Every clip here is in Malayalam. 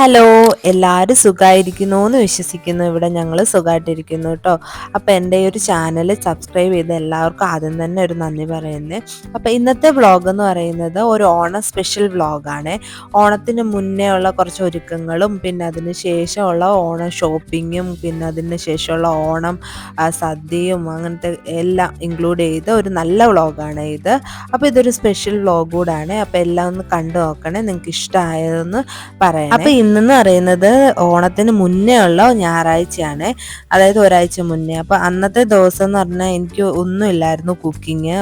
ഹലോ, എല്ലാവരും സുഖമായിരിക്കുന്നു എന്ന് വിശ്വസിക്കുന്നു. ഇവിടെ ഞങ്ങൾ സുഖമായിട്ടിരിക്കുന്നു കേട്ടോ. അപ്പോൾ എൻ്റെ ഈ ഒരു ചാനൽ സബ്സ്ക്രൈബ് ചെയ്ത എല്ലാവർക്കും ആദ്യം തന്നെ ഒരു നന്ദി പറയുന്നത്. അപ്പോൾ ഇന്നത്തെ വ്ളോഗ് എന്ന് പറയുന്നത് ഒരു ഓണം സ്പെഷ്യൽ വ്ളോഗാണ്. ഓണത്തിന് മുന്നേ ഉള്ള കുറച്ച് ഒരുക്കങ്ങളും പിന്നെ അതിന് ശേഷമുള്ള ഓണം ഷോപ്പിങ്ങും പിന്നെ അതിന് ശേഷമുള്ള ഓണം സദ്യയും അങ്ങനത്തെ എല്ലാം ഇൻക്ലൂഡ് ചെയ്ത ഒരു നല്ല വ്ളോഗാണ് ഇത്. അപ്പോൾ ഇതൊരു സ്പെഷ്യൽ വ്ളോഗ് കൂടാണ്. അപ്പോൾ എല്ലാം ഒന്ന് കണ്ടു നോക്കണേ, നിങ്ങൾക്ക് ഇഷ്ടമായതെന്ന് പറയണേ. അപ്പോൾ ഇന്നെന്ന് പറയുന്നത് ഓണത്തിന് മുന്നേ ഉള്ള ഞായറാഴ്ചയാണ്, അതായത് ഒരാഴ്ച മുന്നേ. അപ്പോൾ അന്നത്തെ ദിവസം എന്ന് പറഞ്ഞാൽ എനിക്ക് ഒന്നുമില്ലായിരുന്നു കുക്കിങ്.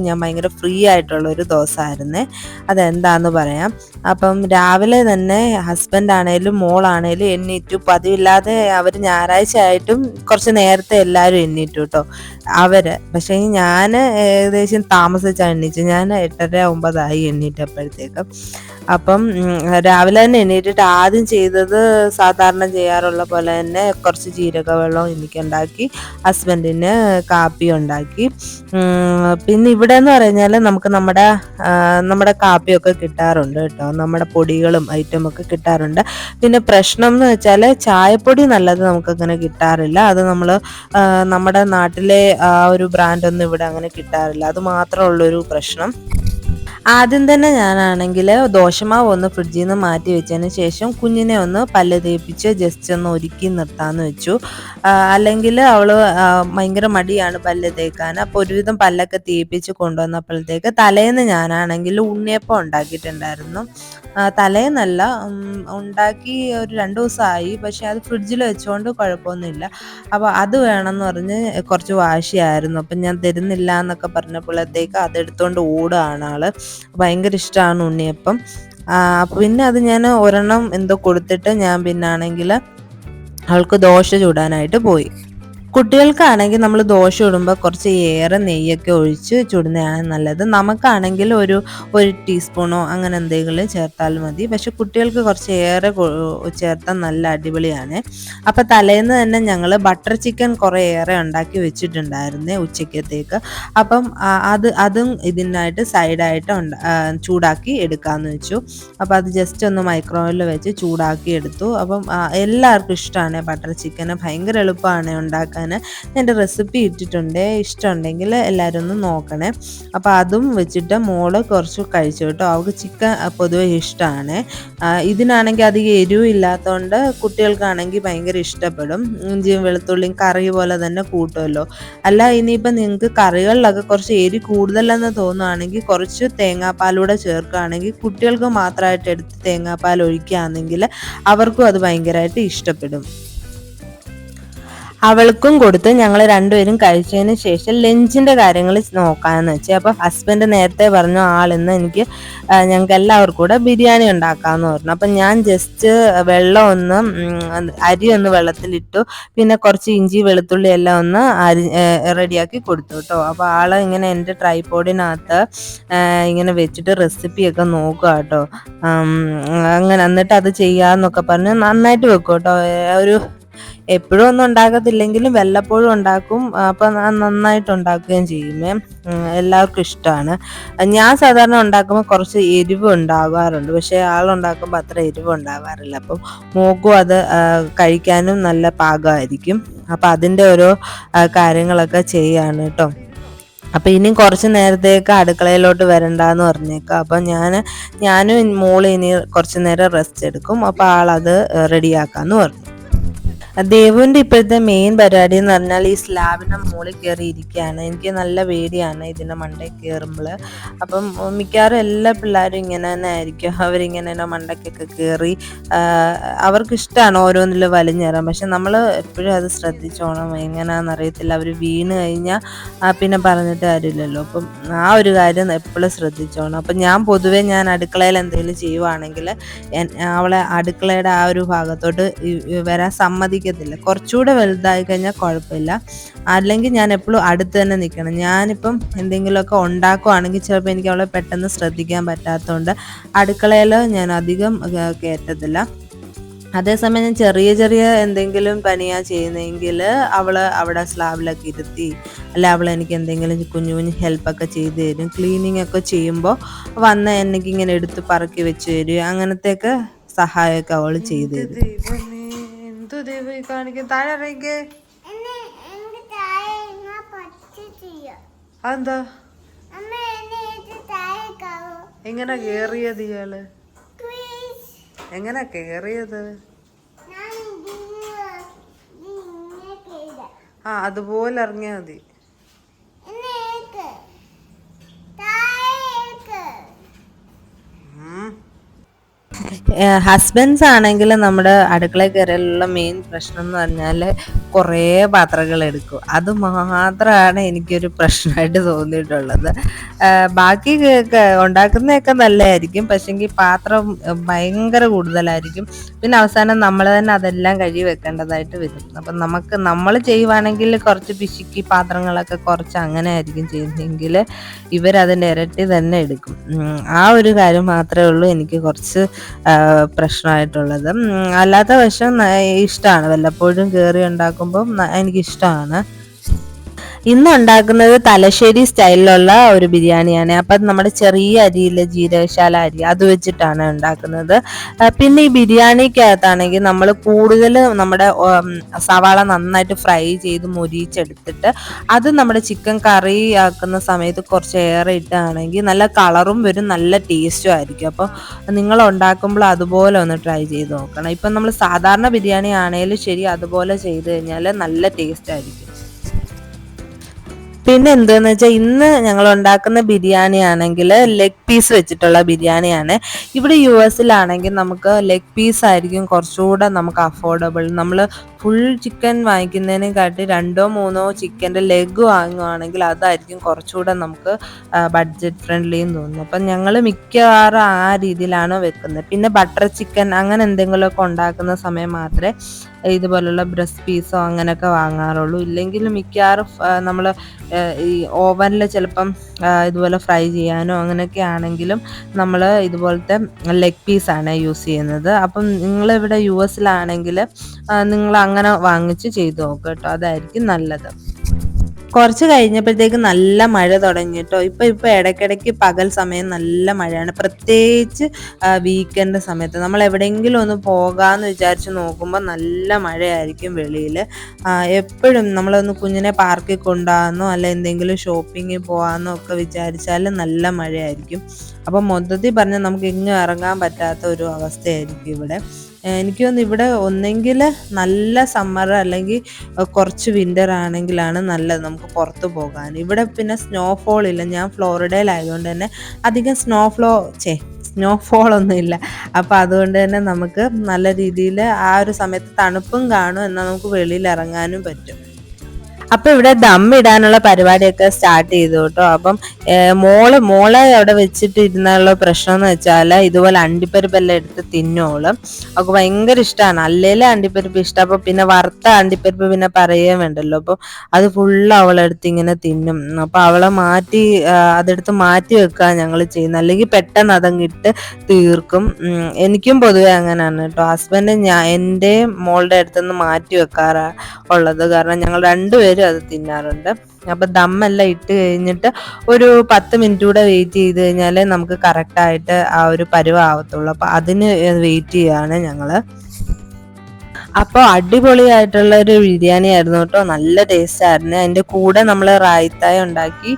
ഞാൻ ഭയങ്കര ഫ്രീ ആയിട്ടുള്ള ഒരു ദിവസമായിരുന്നേ. അതെന്താന്ന് പറയാം. അപ്പം രാവിലെ തന്നെ ഹസ്ബൻഡ് ആണേലും മോളാണേലും എണ്ണീറ്റു. പതിവില്ലാതെ അവർ ഞായറാഴ്ച ആയിട്ടും കുറച്ച് നേരത്തെ എല്ലാവരും എണ്ണീറ്റു കേട്ടോ. പക്ഷേ ഞാൻ ഏകദേശം താമസിച്ചാണ് എണ്ണീച്ചു. ഞാൻ 8:30-9 എണ്ണീറ്റപ്പോഴത്തേക്കും. അപ്പം രാവിലെ തന്നെ എണ്ണീറ്റിട്ട് ആദ്യം ചെയ്തത് സാധാരണ ചെയ്യാറുള്ള പോലെ തന്നെ കുറച്ച് ജീരക വെള്ളം എനിക്കുണ്ടാക്കി, ഹസ്ബൻഡിന് കാപ്പി ഉണ്ടാക്കി. പിന്നെ ഇവിടെ എന്ന് പറഞ്ഞാൽ നമുക്ക് നമ്മുടെ കാപ്പിയൊക്കെ കിട്ടാറുണ്ട് കേട്ടോ. നമ്മുടെ പൊടികളും ഐറ്റമൊക്കെ കിട്ടാറുണ്ട്. പിന്നെ പ്രശ്നം എന്ന് വെച്ചാൽ ചായപ്പൊടി നല്ലത് നമുക്കങ്ങനെ കിട്ടാറില്ല. അത് നമ്മുടെ നാട്ടിലെ ആ ഒരു ബ്രാൻഡൊന്നും ഇവിടെ അങ്ങനെ കിട്ടാറില്ല. അത് മാത്രമുള്ളൊരു പ്രശ്നം. ആദ്യം തന്നെ ഞാനാണെങ്കിൽ ദോശമാവ് ഒന്ന് ഫ്രിഡ്ജിൽ നിന്ന് മാറ്റി വെച്ചതിന് ശേഷം കുഞ്ഞിനെ ഒന്ന് പല്ല് തേപ്പിച്ച് ജസ്റ്റ് ഒന്ന് ഒരുക്കി നിർത്താമെന്ന് വെച്ചു. അല്ലെങ്കിൽ അവൾ ഭയങ്കര മടിയാണ് പല്ല് തേക്കാൻ. അപ്പോൾ ഒരുവിധം പല്ലൊക്കെ തേപ്പിച്ച് കൊണ്ടുവന്നപ്പോഴത്തേക്ക് തലേന്ന് ഞാനാണെങ്കിൽ ഉണ്ണിയപ്പം ഉണ്ടാക്കിയിട്ടുണ്ടായിരുന്നു. തലേന്നല്ല, ഉണ്ടാക്കി ഒരു 2 ദിവസമായി. പക്ഷെ അത് ഫ്രിഡ്ജിൽ വെച്ചുകൊണ്ട് കുഴപ്പമൊന്നുമില്ല. അപ്പോൾ അത് വേണമെന്ന് പറഞ്ഞ് കുറച്ച് വാശിയായിരുന്നു. അപ്പം ഞാൻ തരുന്നില്ല എന്നൊക്കെ പറഞ്ഞപ്പോഴത്തേക്ക് അതെടുത്തുകൊണ്ട് ഓടുകയാണ് ആള്. ഭയങ്കര ഇഷ്ടമാണ് ഉണ്ണിയപ്പം. പിന്നെ അത് ഞാൻ ഒരെണ്ണം എന്തോ കൊടുത്തിട്ട് ഞാൻ പിന്നാണെങ്കിൽ അവൾക്ക് ദോശ ചുടാനായിട്ട് പോയി. കുട്ടികൾക്കാണെങ്കിൽ നമ്മൾ ദോശ ചുടുമ്പോൾ കുറച്ച് ഏറെ നെയ്യൊക്കെ ഒഴിച്ച് ചുടുന്നതാണ് നല്ലത്. നമുക്കാണെങ്കിൽ ഒരു ടീസ്പൂണോ അങ്ങനെ എന്തെങ്കിലും ചേർത്താൽ മതി. പക്ഷെ കുട്ടികൾക്ക് കുറച്ച് ഏറെ ചേർത്താൽ നല്ല അടിപൊളിയാണ്. അപ്പം തലേന്ന് തന്നെ ഞങ്ങൾ ബട്ടർ ചിക്കൻ കുറേ ഏറെ ഉണ്ടാക്കി വെച്ചിട്ടുണ്ടായിരുന്നേ ഉച്ചക്കത്തേക്ക്. അപ്പം അതും ഇതിനായിട്ട് സൈഡായിട്ട് ചൂടാക്കി എടുക്കാമെന്ന് വെച്ചു. അപ്പം അത് ജസ്റ്റ് ഒന്ന് മൈക്രോവേവിൽ വെച്ച് ചൂടാക്കി എടുത്തു. അപ്പം എല്ലാവർക്കും ഇഷ്ടമാണ് ബട്ടർ ചിക്കൻ. ഭയങ്കര എളുപ്പമാണ് ഉണ്ടാക്കാൻ. എൻ്റെ റെസിപ്പി ഇട്ടിട്ടുണ്ട്, ഇഷ്ടമുണ്ടെങ്കിൽ എല്ലാവരും ഒന്ന് നോക്കണേ. അപ്പോൾ അതും വെച്ചിട്ട് മോള് കുറച്ച് കഴിച്ചു കേട്ടോ. അവൾക്ക് ചിക്കൻ പൊതുവെ ഇഷ്ടമാണ്. ഇതിനാണെങ്കിൽ അധികം എരിവ് ഇല്ലാത്തതുകൊണ്ട് കുട്ടികൾക്കാണെങ്കിൽ ഭയങ്കര ഇഷ്ടപ്പെടും. ഇഞ്ചിയും വെളുത്തുള്ളിയും കറി പോലെ തന്നെ കൂട്ടുമല്ലോ. അല്ല, ഇനിയിപ്പോൾ നിങ്ങൾക്ക് കറികളിലൊക്കെ കുറച്ച് എരി കൂടുതലെന്ന് തോന്നുകയാണെങ്കിൽ കുറച്ച് തേങ്ങാപ്പാലൂടെ ചേർക്കുകയാണെങ്കിൽ കുട്ടികൾക്ക് മാത്രമായിട്ട് എടുത്ത് തേങ്ങാപ്പാൽ ഒഴിക്കുകയാണെങ്കിൽ അവർക്കും അത് ഭയങ്കരമായിട്ട് ഇഷ്ടപ്പെടും. അവൾക്കും കൊടുത്ത് ഞങ്ങൾ രണ്ടുപേരും കഴിച്ചതിന് ശേഷം ലഞ്ചിൻ്റെ കാര്യങ്ങൾ നോക്കാമെന്ന് വെച്ചാൽ. അപ്പോൾ ഹസ്ബൻഡ് നേരത്തെ പറഞ്ഞു ആളിന്ന് ഞങ്ങൾക്ക് എല്ലാവർക്കും കൂടെ ബിരിയാണി ഉണ്ടാക്കാമെന്ന് പറഞ്ഞു. അപ്പം ഞാൻ ജസ്റ്റ് അരി ഒന്ന് വെള്ളത്തിലിട്ടു. പിന്നെ കുറച്ച് ഇഞ്ചി വെളുത്തുള്ളി എല്ലാം ഒന്ന് റെഡിയാക്കി കൊടുത്തു കേട്ടോ. അപ്പോൾ ആൾ ഇങ്ങനെ എൻ്റെ ട്രൈപോഡിനകത്ത് ഇങ്ങനെ വെച്ചിട്ട് റെസിപ്പിയൊക്കെ നോക്കുക കേട്ടോ. അങ്ങനെ എന്നിട്ട് അത് ചെയ്യാമെന്നൊക്കെ പറഞ്ഞ് നന്നായിട്ട് വെക്കും കേട്ടോ. എപ്പോഴും ഒന്നും ഉണ്ടാക്കത്തില്ലെങ്കിലും വല്ലപ്പോഴും ഉണ്ടാക്കും. അപ്പം നന്നായിട്ട് ഉണ്ടാക്കുകയും ചെയ്യുമേ. എല്ലാവർക്കും ഇഷ്ടമാണ്. ഞാൻ സാധാരണ ഉണ്ടാക്കുമ്പോൾ കുറച്ച് എരിവ് ഉണ്ടാകാറുണ്ട്, പക്ഷേ ആളുണ്ടാക്കുമ്പോൾ അത്ര എരിവ് ഉണ്ടാകാറില്ല. അപ്പം മോക്കും അത് കഴിക്കാനും നല്ല പാകമായിരിക്കും. അപ്പം അതിൻ്റെ ഓരോ കാര്യങ്ങളൊക്കെ ചെയ്യാണ് കേട്ടോ. അപ്പം ഇനി കുറച്ച് നേരത്തേക്ക് അടുക്കളയിലോട്ട് വരണ്ടെന്ന് പറഞ്ഞേക്കാം. അപ്പം ഞാനും മോള് ഇനി കുറച്ച് നേരം റെസ്റ്റ് എടുക്കും. അപ്പോൾ ആളത് റെഡിയാക്കാമെന്ന് പറഞ്ഞു. ദേവുവിൻ്റെ ഇപ്പോഴത്തെ മെയിൻ പരിപാടി എന്ന് പറഞ്ഞാൽ ഈ സ്ലാബിൻ്റെ മുകളിൽ കയറി ഇരിക്കുകയാണ്. എനിക്ക് നല്ല പേടിയാണ് ഇതിൻ്റെ മണ്ടയിൽ കയറുമ്പോൾ. അപ്പം മിക്കവാറും എല്ലാ പിള്ളേരും ഇങ്ങനെ തന്നെ ആയിരിക്കും. അവരിങ്ങനെ മണ്ടയ്ക്കൊക്കെ കയറി അവർക്കിഷ്ടമാണ് ഓരോന്നിൽ വലിഞ്ഞേറാൻ. പക്ഷെ നമ്മൾ എപ്പോഴും അത് ശ്രദ്ധിച്ചോണം. എങ്ങനെയാണെന്ന് അറിയത്തില്ല, അവർ വീണ് കഴിഞ്ഞാൽ പിന്നെ പറഞ്ഞിട്ട് കാര്യമില്ലല്ലോ. അപ്പം ആ ഒരു കാര്യം എപ്പോഴും ശ്രദ്ധിച്ചോണം. അപ്പം ഞാൻ അടുക്കളയിൽ എന്തെങ്കിലും ചെയ്യുവാണെങ്കിൽ അവളെ അടുക്കളയുടെ ആ ഒരു ഭാഗത്തോട്ട് വരാൻ സമ്മതിക്കത്തില്ല. കുറച്ചുകൂടെ വലുതായി കഴിഞ്ഞാൽ കുഴപ്പമില്ല. അല്ലെങ്കിൽ ഞാൻ എപ്പോഴും അടുത്ത് തന്നെ നിൽക്കണം. ഞാനിപ്പം എന്തെങ്കിലുമൊക്കെ ഉണ്ടാക്കുവാണെങ്കിൽ ചിലപ്പോൾ എനിക്ക് അവളെ പെട്ടെന്ന് ശ്രദ്ധിക്കാൻ പറ്റാത്തതുകൊണ്ട് അടുക്കളയിൽ ഞാൻ അധികം കയറ്റത്തില്ല. അതേസമയം ഞാൻ ചെറിയ എന്തെങ്കിലും പണിയാണ് ചെയ്യുന്നതെങ്കിൽ അവൾ അവിടെ സ്ലാബിലൊക്കെ ഇരുത്തി, അല്ല അവൾ എനിക്ക് എന്തെങ്കിലും കുഞ്ഞു ഹെൽപ്പൊക്കെ ചെയ്ത് തരും. ക്ലീനിങ് ഒക്കെ ചെയ്യുമ്പോൾ എനിക്കിങ്ങനെ എടുത്ത് പറക്കി വെച്ച് തരും. അങ്ങനത്തെയൊക്കെ സഹായമൊക്കെ അവള് ചെയ്തു തരും. ദൈവമേ, എന്തു ദൈവം ഈ കാണിക്കും? താഴെ ഇറങ്ങിക്കേ. അതെന്താ എങ്ങനെ കേറിയത് ഇയാള്? എങ്ങനെ കേറിയത്? ആ, അതുപോലെ ഇറങ്ങിയാ മതി. ഹസ്ബൻഡ്സ് ആണെങ്കിൽ നമ്മുടെ അടുക്കളയിൽ കയറിയുള്ള മെയിൻ പ്രശ്നം എന്ന് പറഞ്ഞാൽ കുറേ പാത്രങ്ങൾ എടുക്കും. അത് മാത്രമാണ് എനിക്കൊരു പ്രശ്നമായിട്ട് തോന്നിയിട്ടുള്ളത്. ബാക്കി ഉണ്ടാക്കുന്നതൊക്കെ നല്ലതായിരിക്കും, പക്ഷെങ്കിൽ പാത്രം ഭയങ്കര കൂടുതലായിരിക്കും. പിന്നെ അവസാനം നമ്മൾ തന്നെ അതെല്ലാം കഴുകി വെക്കേണ്ടതായിട്ട് വരും. അപ്പം നമ്മൾ ചെയ്യുവാണെങ്കിൽ കുറച്ച് പിശുക്കി പാത്രങ്ങളൊക്കെ കുറച്ച് അങ്ങനെ ആയിരിക്കും ചെയ്യുന്നതെങ്കിൽ ഇവരതിൻ്റെ ഇരട്ടി തന്നെ എടുക്കും. ആ ഒരു കാര്യം മാത്രമേ ഉള്ളൂ എനിക്ക് കുറച്ച് പ്രശ്നമായിട്ടുള്ളത്. അല്ലാത്ത വശം ഇഷ്ടമാണ്, വല്ലപ്പോഴും കയറി ഉണ്ടാക്കുമ്പം എനിക്കിഷ്ടമാണ്. ഇന്ന് ഉണ്ടാക്കുന്നത് തലശ്ശേരി സ്റ്റൈലിലുള്ള ഒരു ബിരിയാണിയാണ്. അപ്പം നമ്മുടെ ചെറിയ അരിയിൽ ജീരകശാല അരി അത് വെച്ചിട്ടാണ് ഉണ്ടാക്കുന്നത്. പിന്നെ ഈ ബിരിയാണിക്കകത്താണെങ്കിൽ നമ്മൾ കൂടുതൽ നമ്മുടെ സവാള നന്നായിട്ട് ഫ്രൈ ചെയ്ത് മൊരിച്ചെടുത്തിട്ട് അത് നമ്മുടെ ചിക്കൻ കറി ആക്കുന്ന സമയത്ത് കുറച്ച് ഏറെ ഇട്ടാണെങ്കിൽ നല്ല കളറും വരും, നല്ല ടേസ്റ്റും ആയിരിക്കും. അപ്പോൾ നിങ്ങൾ ഉണ്ടാക്കുമ്പോൾ അതുപോലെ ഒന്ന് ട്രൈ ചെയ്ത് നോക്കണം. ഇപ്പം നമ്മൾ സാധാരണ ബിരിയാണി ആണെങ്കിലും ശരി, അതുപോലെ ചെയ്ത് കഴിഞ്ഞാൽ നല്ല ടേസ്റ്റ് ആയിരിക്കും. പിന്നെ എന്താന്ന് വെച്ചാൽ ഇന്ന് ഞങ്ങൾ ഉണ്ടാക്കുന്ന ബിരിയാണി ആണെങ്കിൽ ലെഗ് പീസ് വെച്ചിട്ടുള്ള ബിരിയാണിയാണ്. ഇവിടെ US-ലാണെങ്കിൽ നമുക്ക് ലെഗ് പീസ് ആയിരിക്കും കുറച്ചുകൂടെ നമുക്ക് അഫോർഡബിൾ. നമ്മൾ ഫുൾ ചിക്കൻ വാങ്ങിക്കുന്നതിനെക്കാട്ടി 2-3 ചിക്കൻ്റെ ലെഗ് വാങ്ങുവാണെങ്കിൽ അതായിരിക്കും കുറച്ചുകൂടെ നമുക്ക് ബഡ്ജറ്റ് ഫ്രണ്ട്ലിയും തോന്നുന്നു. അപ്പം ഞങ്ങൾ മിക്കവാറും ആ രീതിയിലാണ് വെക്കുന്നത്. പിന്നെ ബട്ടർ ചിക്കൻ അങ്ങനെ എന്തെങ്കിലുമൊക്കെ ഉണ്ടാക്കുന്ന സമയം മാത്രമേ ഇതുപോലുള്ള ബ്രസ്റ്റ് പീസോ അങ്ങനെയൊക്കെ വാങ്ങാറുള്ളൂ. ഇല്ലെങ്കിൽ മിക്കവാറും നമ്മൾ ഈ ഓവനിൽ ചിലപ്പം ഇതുപോലെ ഫ്രൈ ചെയ്യാനോ അങ്ങനെയൊക്കെ ആണെങ്കിലും നമ്മൾ ഇതുപോലത്തെ ലെഗ് പീസാണ് യൂസ് ചെയ്യുന്നത്. അപ്പം നിങ്ങളിവിടെ US-ലാണെങ്കിൽ നിങ്ങൾ അങ്ങനെ വാങ്ങിച്ച് ചെയ്ത് നോക്കുക കേട്ടോ, അതായിരിക്കും നല്ലത്. കുറച്ച് കഴിഞ്ഞപ്പോഴത്തേക്ക് നല്ല മഴ തുടങ്ങി കേട്ടോ. ഇപ്പം ഇടയ്ക്കിടയ്ക്ക് പകൽ സമയം നല്ല മഴയാണ്, പ്രത്യേകിച്ച് വീക്കെൻഡ് സമയത്ത്. നമ്മൾ എവിടെയെങ്കിലും ഒന്ന് പോകാമെന്ന് വിചാരിച്ച് നോക്കുമ്പോൾ നല്ല മഴയായിരിക്കും വെളിയിൽ. എപ്പോഴും നമ്മളൊന്ന് കുഞ്ഞിനെ പാർക്കിൽ കൊണ്ടുപോകാമെന്നോ അല്ല എന്തെങ്കിലും ഷോപ്പിങ്ങിൽ പോകാമെന്നോ ഒക്കെ വിചാരിച്ചാൽ നല്ല മഴയായിരിക്കും. അപ്പം മൊത്തത്തിൽ പറഞ്ഞാൽ നമുക്ക് എങ്ങും ഇറങ്ങാൻ പറ്റാത്ത ഒരു അവസ്ഥയായിരിക്കും ഇവിടെ. എനിക്ക് തോന്നുന്നു ഇവിടെ ഒന്നെങ്കിൽ നല്ല സമ്മർ അല്ലെങ്കിൽ കുറച്ച് വിൻ്റർ ആണെങ്കിലാണ് നല്ലത് നമുക്ക് പുറത്ത് പോകാൻ. ഇവിടെ പിന്നെ സ്നോഫോൾ ഇല്ല, ഞാൻ ഫ്ലോറിഡയിലായതുകൊണ്ട് തന്നെ അധികം സ്നോഫോളൊന്നും ഇല്ല. അപ്പോൾ അതുകൊണ്ട് തന്നെ നമുക്ക് നല്ല രീതിയിൽ ആ ഒരു സമയത്ത് തണുപ്പും കാണും, എന്നാൽ നമുക്ക് വെളിയിൽ ഇറങ്ങാനും പറ്റും. അപ്പം ഇവിടെ ദമ്മിടാനുള്ള പരിപാടിയൊക്കെ സ്റ്റാർട്ട് ചെയ്തു കേട്ടോ. അപ്പം മോളെ അവിടെ വെച്ചിട്ട് ഇരുന്നുള്ള പ്രശ്നം എന്ന് വെച്ചാൽ ഇതുപോലെ അണ്ടിപ്പരിപ്പെല്ലാം എടുത്ത് തിന്നോളും. അവൾക്ക് ഭയങ്കര ഇഷ്ടമാണ്. അല്ലേലും അണ്ടിപ്പരിപ്പ് ഇഷ്ടം. അപ്പോൾ പിന്നെ വറുത്ത അണ്ടിപ്പരിപ്പ് പിന്നെ പറയുകയും വേണ്ടല്ലോ. അപ്പോൾ അത് ഫുള്ള് അവളെടുത്ത് ഇങ്ങനെ തിന്നും. അപ്പോൾ അവളെ അതെടുത്ത് മാറ്റി വെക്കുക ഞങ്ങൾ ചെയ്യുന്നത്, അല്ലെങ്കിൽ പെട്ടെന്ന് അതങ്ങിട്ട് തീർക്കും. എനിക്കും പൊതുവെ അങ്ങനെയാണ് കേട്ടോ. ഹസ്ബൻഡ് എൻ്റെ മോളുടെ അടുത്തുനിന്ന് മാറ്റി വെക്കാറാണ് ഉള്ളത്, കാരണം ഞങ്ങൾ രണ്ടുപേരും അത് തിന്നാറുണ്ട്. അപ്പം ദമ്മെല്ലാം ഇട്ട് കഴിഞ്ഞിട്ട് ഒരു 10 മിനിറ്റ് കൂടെ വെയിറ്റ് ചെയ്ത് കഴിഞ്ഞാൽ നമുക്ക് കറക്റ്റായിട്ട് ആ ഒരു പരുവാകത്തുള്ളൂ. അപ്പം അതിന് വെയിറ്റ് ചെയ്യുകയാണ് ഞങ്ങൾ. അപ്പോൾ അടിപൊളിയായിട്ടുള്ള ഒരു ബിരിയാണി ആയിരുന്നു കേട്ടോ, നല്ല ടേസ്റ്റ് ആയിരുന്നു. അതിൻ്റെ കൂടെ നമ്മൾ റായ്ത്തായ ഉണ്ടാക്കി.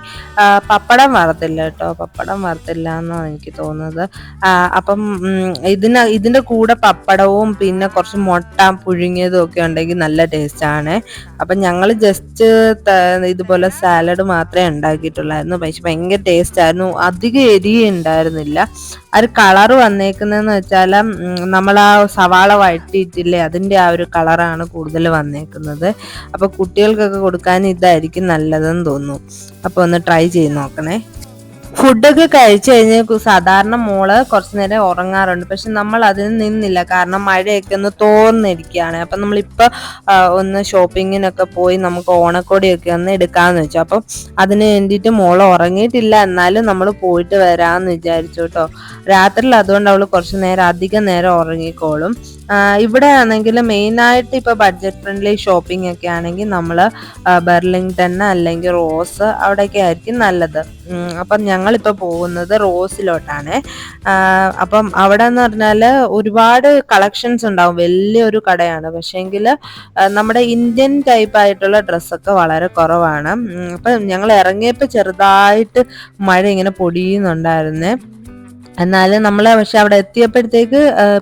പപ്പടം വറുത്തില്ല കേട്ടോ, പപ്പടം വറുത്തില്ല എന്നാണ് എനിക്ക് തോന്നുന്നത്. അപ്പം ഇതിൻ്റെ കൂടെ പപ്പടവും പിന്നെ കുറച്ച് മുട്ട പുഴുങ്ങിയതും ഒക്കെ ഉണ്ടെങ്കിൽ നല്ല ടേസ്റ്റാണ്. അപ്പം ഞങ്ങൾ ജസ്റ്റ് ഇതുപോലെ സാലഡ് മാത്രമേ ഉണ്ടാക്കിയിട്ടുള്ളായിരുന്നു, പക്ഷെ ഭയങ്കര ടേസ്റ്റായിരുന്നു. അധികം എരി ഉണ്ടായിരുന്നില്ല. ആ ഒരു കളറ് വന്നേക്കുന്നതെന്ന് വെച്ചാൽ നമ്മൾ ആ സവാള വഴറ്റിയിട്ടില്ലേ, അതിൻ്റെ ആ ഒരു കളറാണ് കൂടുതൽ വന്നേക്കുന്നത്. അപ്പോൾ കുട്ടികൾക്കൊക്കെ കൊടുക്കാൻ ഇതായിരിക്കും നല്ലതെന്ന് തോന്നുന്നു. അപ്പോൾ ഒന്ന് ട്രൈ ചെയ്ത് നോക്കണേ. ഫുഡൊക്കെ കഴിച്ചു കഴിഞ്ഞ് സാധാരണ മോള് കുറച്ചു നേരം ഉറങ്ങാറുണ്ട്, പക്ഷെ നമ്മൾ അതിന് നിന്നില്ല, കാരണം മഴയൊക്കെ ഒന്ന് തോർന്നിരിക്കുകയാണ്. അപ്പം നമ്മളിപ്പോൾ ഒന്ന് ഷോപ്പിങ്ങിനൊക്കെ പോയി നമുക്ക് ഓണക്കോടിയൊക്കെ ഒന്ന് എടുക്കാമെന്ന് വെച്ചു. അപ്പം അതിന് വേണ്ടിയിട്ട് മോള് ഉറങ്ങിയിട്ടില്ല, എന്നാലും നമ്മൾ പോയിട്ട് വരാമെന്ന് വിചാരിച്ചു കേട്ടോ. രാത്രിയിൽ അതുകൊണ്ട് അവൾ കുറച്ച് നേരം അധികം നേരം ഉറങ്ങിക്കോളും. ഇവിടെ ആണെങ്കിൽ മെയിനായിട്ട് ഇപ്പോൾ ബഡ്ജറ്റ് ഫ്രണ്ട്ലി ഷോപ്പിംഗ് ഒക്കെ ആണെങ്കിൽ നമ്മൾ ബെർലിംഗ്ടൺ അല്ലെങ്കിൽ റോസ് അവിടെയൊക്കെ ആയിരിക്കും നല്ലത്. അപ്പം ഞങ്ങളിപ്പോൾ പോകുന്നത് റോസിലോട്ടാണ്. അപ്പം അവിടെ എന്ന് പറഞ്ഞാൽ ഒരുപാട് കളക്ഷൻസ് ഉണ്ടാവും, വലിയൊരു കടയാണ്. പക്ഷേങ്കിൽ നമ്മുടെ ഇന്ത്യൻ ടൈപ്പ് ആയിട്ടുള്ള ഡ്രസ്സൊക്കെ വളരെ കുറവാണ്. അപ്പം ഞങ്ങൾ ഇറങ്ങിയപ്പോൾ ചെറുതായിട്ട് മഴ ഇങ്ങനെ പൊടിയുന്നുണ്ടായിരുന്നേ. എന്നാലും നമ്മൾ പക്ഷെ അവിടെ എത്തിയപ്പോഴത്തേക്ക്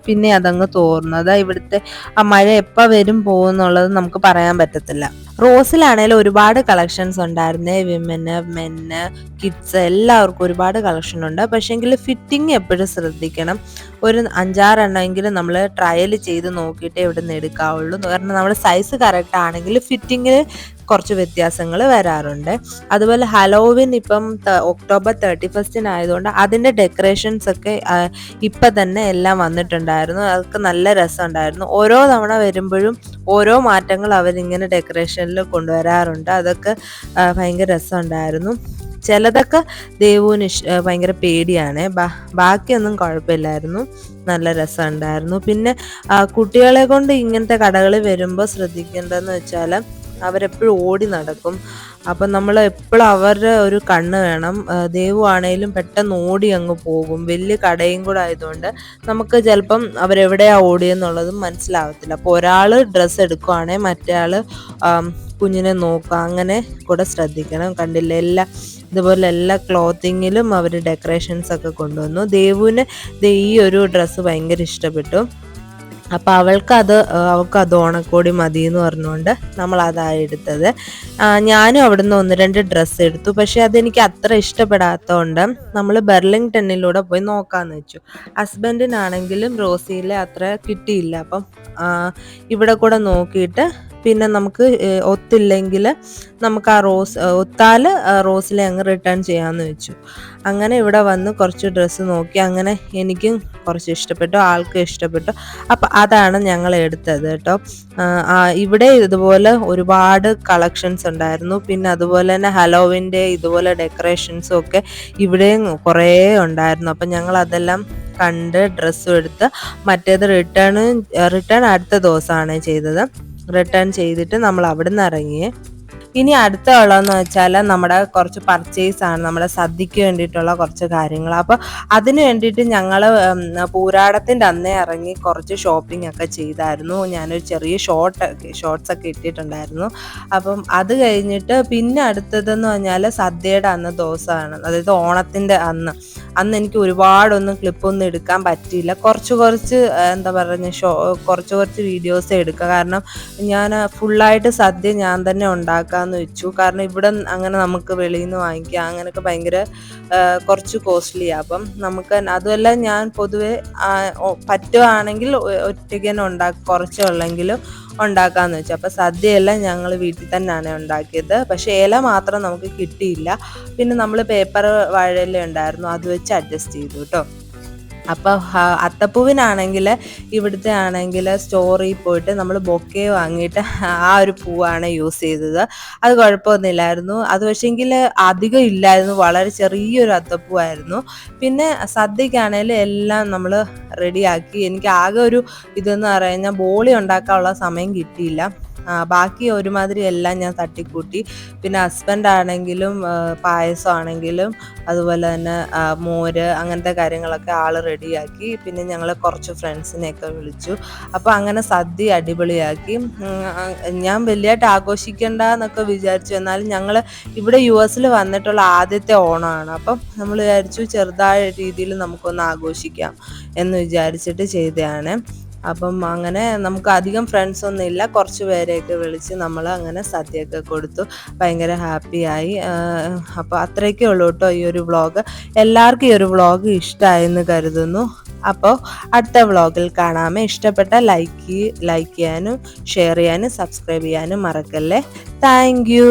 പിന്നെ അതങ്ങ് തോർന്നു. അതാ ഇവിടുത്തെ ആ മഴ എപ്പോൾ വരും പോകുന്നുള്ളത് നമുക്ക് പറയാൻ പറ്റത്തില്ല. റോസിലാണേലും ഒരുപാട് കളക്ഷൻസ് ഉണ്ടായിരുന്നേ, വിമന്, മെന്ന്, കിഡ്സ് എല്ലാവർക്കും ഒരുപാട് കളക്ഷൻ ഉണ്ട്. പക്ഷേങ്കിൽ ഫിറ്റിംഗ് എപ്പോഴും ശ്രദ്ധിക്കണം. ഒരു 5-6 എണ്ണമെങ്കിലും നമ്മൾ ട്രയൽ ചെയ്ത് നോക്കിയിട്ടേ ഇവിടെ നിന്ന് എടുക്കാവുള്ളൂ. കാരണം നമ്മുടെ സൈസ് കറക്റ്റ് ആണെങ്കിൽ ഫിറ്റിങ്ങിൽ കുറച്ച് വ്യത്യാസങ്ങൾ വരാറുണ്ട്. അതുപോലെ ഹലോവിൻ ഇപ്പം ഒക്ടോബർ 31 ആയതുകൊണ്ട് അതിൻ്റെ ഡെക്കറേഷൻസ് ഒക്കെ ഇപ്പം തന്നെ എല്ലാം വന്നിട്ടുണ്ടായിരുന്നു. അതൊക്കെ നല്ല രസമുണ്ടായിരുന്നു. ഓരോ തവണ വരുമ്പോഴും ഓരോ മാറ്റങ്ങൾ അവരിങ്ങനെ ഡെക്കറേഷനിൽ കൊണ്ടുവരാറുണ്ട്. അതൊക്കെ ഭയങ്കര രസമുണ്ടായിരുന്നു. ചിലതൊക്കെ ദേവുവിന് ഭയങ്കര പേടിയാണ്, ബാക്കിയൊന്നും കുഴപ്പമില്ലായിരുന്നു, നല്ല രസമുണ്ടായിരുന്നു. പിന്നെ കുട്ടികളെ കൊണ്ട് ഇങ്ങനത്തെ കടകളിൽ വരുമ്പോൾ ശ്രദ്ധിക്കേണ്ടതെന്ന് വെച്ചാൽ അവരെപ്പോഴും ഓടി നടക്കും. അപ്പം നമ്മൾ എപ്പോഴും അവരുടെ ഒരു കണ്ണ് വേണം. ദേവു ആണേലും പെട്ടെന്ന് ഓടി അങ്ങ് പോകും. വലിയ കടയും കൂടെ ആയതുകൊണ്ട് നമുക്ക് ചിലപ്പം അവരെവിടെയാണ് ഓടിയെന്നുള്ളതും മനസ്സിലാവത്തില്ല. അപ്പോൾ ഒരാൾ ഡ്രസ്സ് എടുക്കുവാണെങ്കിൽ മറ്റേ ആൾ കുഞ്ഞിനെ നോക്കുക, അങ്ങനെ കൂടെ ശ്രദ്ധിക്കണം. കണ്ടില്ല, ഇതുപോലെ എല്ലാ ക്ലോത്തിങ്ങിലും അവർ ഡെക്കറേഷൻസ് ഒക്കെ കൊണ്ടുവന്നു. ദേവുവിന് ഈ ഒരു ഡ്രസ്സ് ഭയങ്കര ഇഷ്ടപ്പെട്ടു. അപ്പോൾ അവൾക്കത് ഓണക്കോടി മതി എന്ന് പറഞ്ഞുകൊണ്ട് നമ്മളതാണ് എടുത്തത്. ഞാനും അവിടുന്ന് 1-2 ഡ്രസ്സ് എടുത്തു. പക്ഷേ അതെനിക്ക് അത്ര ഇഷ്ടപ്പെടാത്തതുകൊണ്ട് നമ്മൾ ബെർലിംഗ്ടണിലൂടെ പോയി നോക്കാമെന്ന് വെച്ചു. ഹസ്ബൻഡിനാണെങ്കിലും റോസിയിലെ അത്ര കിട്ടിയില്ല. അപ്പം ഇവിടെ കൂടെ നോക്കിയിട്ട് പിന്നെ നമുക്ക് ഒത്തില്ലെങ്കിൽ നമുക്ക് ഒത്താൽ റോസിലെ അങ്ങ് റിട്ടേൺ ചെയ്യാമെന്ന് വെച്ചു. അങ്ങനെ ഇവിടെ വന്ന് കുറച്ച് ഡ്രസ്സ് നോക്കി. അങ്ങനെ എനിക്കും കുറച്ച് ഇഷ്ടപ്പെട്ടു, ആൾക്കും ഇഷ്ടപ്പെട്ടു. അപ്പം അതാണ് ഞങ്ങൾ എടുത്തത് കേട്ടോ. ഇവിടെ ഇതുപോലെ ഒരുപാട് കളക്ഷൻസ് ഉണ്ടായിരുന്നു. പിന്നെ അതുപോലെ തന്നെ ഹലോവിൻ്റെ ഇതുപോലെ ഡെക്കറേഷൻസും ഒക്കെ ഇവിടെയും കുറേ ഉണ്ടായിരുന്നു. അപ്പം ഞങ്ങൾ അതെല്ലാം കണ്ട് ഡ്രസ്സും എടുത്ത് മറ്റേത് റിട്ടേൺ അടുത്ത ദിവസമാണ് ചെയ്തത്. റിട്ടേൺ ചെയ്തിട്ട് നമ്മൾ അവിടെ നിന്ന് ഇറങ്ങിയേ. ഇനി അടുത്ത ഉള്ളതെന്ന് വെച്ചാൽ നമ്മുടെ കുറച്ച് പർച്ചേസാണ്, നമ്മുടെ സദ്യക്ക് വേണ്ടിയിട്ടുള്ള കുറച്ച് കാര്യങ്ങൾ. അപ്പോൾ അതിന് വേണ്ടിയിട്ട് ഞങ്ങൾ പൂരാടത്തിൻ്റെ അന്നേ ഇറങ്ങി കുറച്ച് ഷോപ്പിംഗ് ഒക്കെ ചെയ്തായിരുന്നു. ഞാനൊരു ചെറിയ ഷോർട്സ് ഒക്കെ ഇട്ടിട്ടുണ്ടായിരുന്നു. അപ്പം അത് കഴിഞ്ഞിട്ട് പിന്നെ അടുത്തതെന്ന് പറഞ്ഞാൽ സദ്യയുടെ അന്ന് ദിവസമാണ്, അതായത് ഓണത്തിൻ്റെ അന്ന് എനിക്ക് ഒരുപാടൊന്നും ക്ലിപ്പൊന്നും എടുക്കാൻ പറ്റിയില്ല. കുറച്ച് എന്താ പറയുക കുറച്ച് വീഡിയോസ് എടുക്കുക. കാരണം ഞാൻ ഫുള്ളായിട്ട് സദ്യ ഞാൻ തന്നെ ഉണ്ടാക്കാമെന്ന് വെച്ചു. കാരണം ഇവിടെ അങ്ങനെ നമുക്ക് വെളിയിൽ നിന്ന് വാങ്ങിക്കാം, അങ്ങനെയൊക്കെ ഭയങ്കര കുറച്ച് കോസ്റ്റ്ലിയാണ്. അപ്പം നമുക്ക് അതുമല്ല, ഞാൻ പൊതുവെ പറ്റുവാണെങ്കിൽ ഒറ്റയ്ക്ക് തന്നെ കുറച്ചേ ഉള്ളെങ്കിലും ഉണ്ടാക്കാമെന്ന് വെച്ചു. അപ്പോൾ സദ്യയെല്ലാം ഞങ്ങൾ വീട്ടിൽ തന്നെയാണ് ഉണ്ടാക്കിയത്. പക്ഷേ ഇല മാത്രം നമുക്ക് കിട്ടിയില്ല. പിന്നെ നമ്മൾ പേപ്പർ വാഴയില ഉണ്ടായിരുന്നു, അത് വെച്ച് അഡ്ജസ്റ്റ് ചെയ്തു കേട്ടോ. അപ്പോൾ അത്തപ്പൂവിനാണെങ്കിൽ ഇവിടുത്തെ ആണെങ്കിൽ സ്റ്റോറിൽ പോയിട്ട് നമ്മൾ ബൊക്കെ വാങ്ങിയിട്ട് ആ ഒരു പൂവാണ് യൂസ് ചെയ്തത്. അത് കുഴപ്പമൊന്നുമില്ലായിരുന്നു. അത് പക്ഷേങ്കിൽ അധികം ഇല്ലായിരുന്നു, വളരെ ചെറിയൊരു അത്തപ്പൂവായിരുന്നു. പിന്നെ സദ്യക്കാണെങ്കിൽ എല്ലാം നമ്മൾ റെഡിയാക്കി. എനിക്ക് ആകെ ഒരു ഇതെന്ന് പറഞ്ഞാൽ ബോളി ഉണ്ടാക്കാനുള്ള സമയം കിട്ടിയില്ല. ബാക്കി ഒരുമാതിരി എല്ലാം ഞാൻ തട്ടിക്കൂട്ടി. പിന്നെ ഹസ്ബൻഡ് ആണെങ്കിലും പായസം ആണെങ്കിലും അതുപോലെ തന്നെ മോര് അങ്ങനത്തെ കാര്യങ്ങളൊക്കെ ആൾ റെഡിയാക്കി. പിന്നെ ഞങ്ങൾ കുറച്ച് ഫ്രണ്ട്സിനെയൊക്കെ വിളിച്ചു. അപ്പോൾ അങ്ങനെ സദ്യ അടിപൊളിയാക്കി. ഞാൻ വലിയതായിട്ട് ആഘോഷിക്കേണ്ട എന്നൊക്കെ വിചാരിച്ചു. എന്നാലും ഞങ്ങൾ ഇവിടെ US വന്നിട്ടുള്ള ആദ്യത്തെ ഓണമാണ്. അപ്പം നമ്മൾ വിചാരിച്ചു ചെറുതായ രീതിയിൽ നമുക്കൊന്ന് ആഘോഷിക്കാം എന്ന് വിചാരിച്ചിട്ട് ചെയ്തതാണ്. അപ്പം അങ്ങനെ നമുക്ക് അധികം ഫ്രണ്ട്സ് ഒന്നും ഇല്ല, കുറച്ച് പേരെയൊക്കെ വിളിച്ച് നമ്മൾ അങ്ങനെ സദ്യയൊക്കെ കൊടുത്തു. ഭയങ്കര ഹാപ്പിയായി. അപ്പോൾ അത്രയൊക്കെ ഉള്ളൂ കേട്ടോ ഈ ഒരു വ്ളോഗ്. എല്ലാവർക്കും ഈ ഒരു വ്ളോഗ് ഇഷ്ടമായെന്ന് കരുതുന്നു. അപ്പോൾ അടുത്ത വ്ളോഗിൽ കാണാമേ. ഇഷ്ടപ്പെട്ട ലൈക്ക് ചെയ്യാനും ഷെയർ ചെയ്യാനും സബ്സ്ക്രൈബ് ചെയ്യാനും മറക്കല്ലേ. Thank you.